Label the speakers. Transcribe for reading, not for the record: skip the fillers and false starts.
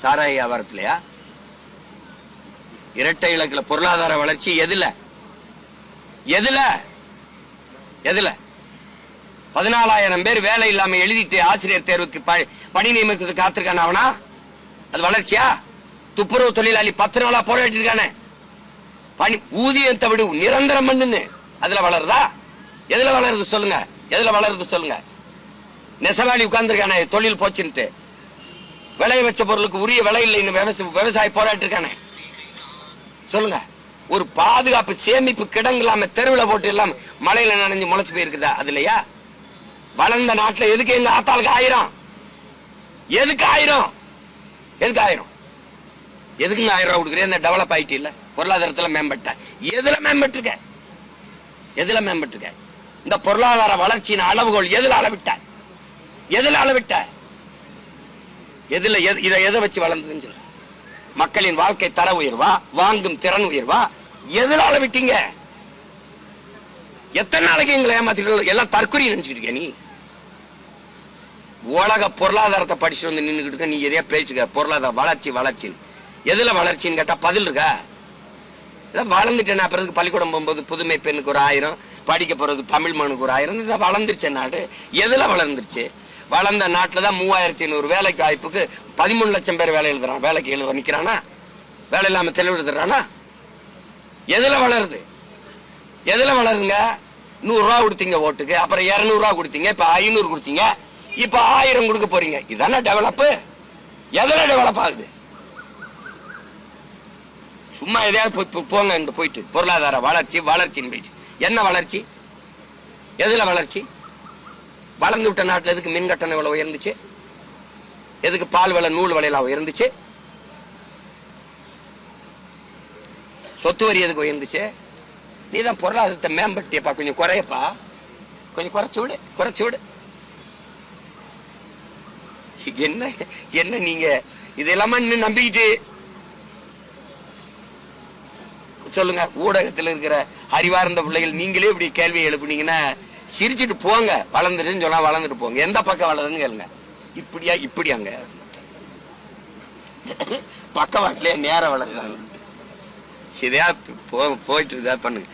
Speaker 1: சாராய வியாபாரத்திலயா? இரட்டை இலக்குல பொருளாதார வளர்ச்சி எதுல எதுல எதுல 14,000 பேர் வேலை இல்லாம எழுதிட்டு ஆசிரியர் தேர்வுக்கு பணி நியமிக்கிறதுக்கு காத்திருக்கான அவனா? அது வளர்ச்சியா? துப்புரவு தொழிலாளி 10 நாளா போராட்டி இருக்கானே, பணி ஊதியத்தை விடு நிரந்தரம் பண்ணுன்னு, அதுல வளருதா? எதுல வளருது சொல்லுங்க? எதுல வளருது சொல்லுங்க? நெசவாளி உட்கார்ந்துருக்கானே தொழில் போச்சுன்ட்டு, விளைய வச்ச பொருளுக்கு உரிய விலை இல்லைன்னு விவசாயி போராட்டி இருக்கானே, சொல்லுங்க. ஒரு பாதுகாப்பு சேமிப்பு கிடங்கு இல்லாம தெருவில் போட்டு இல்லாம மழையில நனைஞ்சு முளைச்சு போயிருக்குதா? அதுலயா? வளர்ந்த நாட்டுல எதுக்கு எங்க ஆத்தாளுக்கு 1000? எதுக்கு 1000? எதுக்கு 1000? எதுக்குங்க 1000 ரூபாய் கொடுக்குறேன்? இந்த டெவலப் ஆயிட்டு இல்ல, பொருளாதாரத்துல மேம்பட்ட எதுல மேம்பட்டுருக்க? எதுல மேம்பட்டுருக்க? இந்த பொருளாதார வளர்ச்சியின் அளவுகோல் எதுல அளவிட்ட? எதுல அளவிட்ட? எதுல இதை எதை வச்சு வளர்ந்ததுன்னு சொல்ற? மக்களின் வாழ்க்கை தர உயர்வா, வாங்கும் திறன் உயர்வா? எதுல அளவிட்டீங்க? எத்தனை நாளைக்கு எங்களை ஏமாத்திட்டு எல்லாம் தற்கொலை நினைச்சுக்கிட்டு நீ? உலக பொருளாதாரத்தை படிச்சுட்டு வந்து நின்றுக்கிட்டு நீ எதையா பேச்சுக்க பொருளாதார வளர்ச்சி வளர்ச்சி. எதுல வளர்ச்சின்னு கேட்டா பதில் இருக்கா? வளர்ந்துட்டேன். அப்புறம் பள்ளிக்கூடம் போகும்போது புதுமை பெண்ணுக்கு ஒரு 1000, படிக்க போறதுக்கு தமிழ் மனுக்கு ஒரு 1000. இதை வளர்ந்துருச்சு நாடு. எதுல வளர்ந்துருச்சு? வளர்ந்த நாட்டில் தான் 3500 வேலைக்கு வாய்ப்புக்கு 13 லட்சம் பேர் வேலை எழுதுறான். வேலைக்கு எழுத நிற்கிறானா? வேலை இல்லாம தெளிவு எழுதுறானா? எதுல வளருது? எதுல வளருங்க? 100 ரூபா கொடுத்தீங்க ஓட்டுக்கு, அப்புறம் 200 ரூபா கொடுத்தீங்க, இப்ப 500 கொடுத்தீங்க, இப்ப 1000 கொடுக்க போறீங்க. இதானே டெவலப்? எதுல டெவலப் ஆகுது? சும்மா எதையாவது போங்க இங்க போயிட்டு பொருளாதார வளர்ச்சி வளர்ச்சின்னு போயிட்டு என்ன வளர்ச்சி? எதுல வளர்ச்சி? வளர்ந்து விட்ட நாட்டில் எதுக்கு மின் கட்டணம் இவ்வளவு உயர்ந்துச்சு? எதுக்கு பால் விலை நூல் விலையெல்லாம் உயர்ந்துச்சு? சொத்து வரி எதுக்கு உயர்ந்துச்சு? நீதான் பொருளாதாரத்தை மேம்பட்டியப்பா, கொஞ்சம் குறையப்பா, கொஞ்சம் குறைச்சு விடு. என்ன என்ன நீங்க இதெல்லாமா இன்னும் நம்பிக்கிட்டு சொல்லுங்க? ஊடகத்தில் இருக்கிற அறிவார்ந்த பிள்ளைகள் நீங்களே இப்படி கேள்வியை எழுப்புனீங்கன்னா சிரிச்சுட்டு போங்க. வளர்ந்துருன்னு சொன்னா வளர்ந்துட்டு போங்க. எந்த பக்கம் வளருதுன்னு கேளுங்க. இப்படியா இப்படியாங்க? பக்கவாட்டிலே நேரம் வளருதாங்க. இதையா போயிட்டு இதா பண்ணுங்க.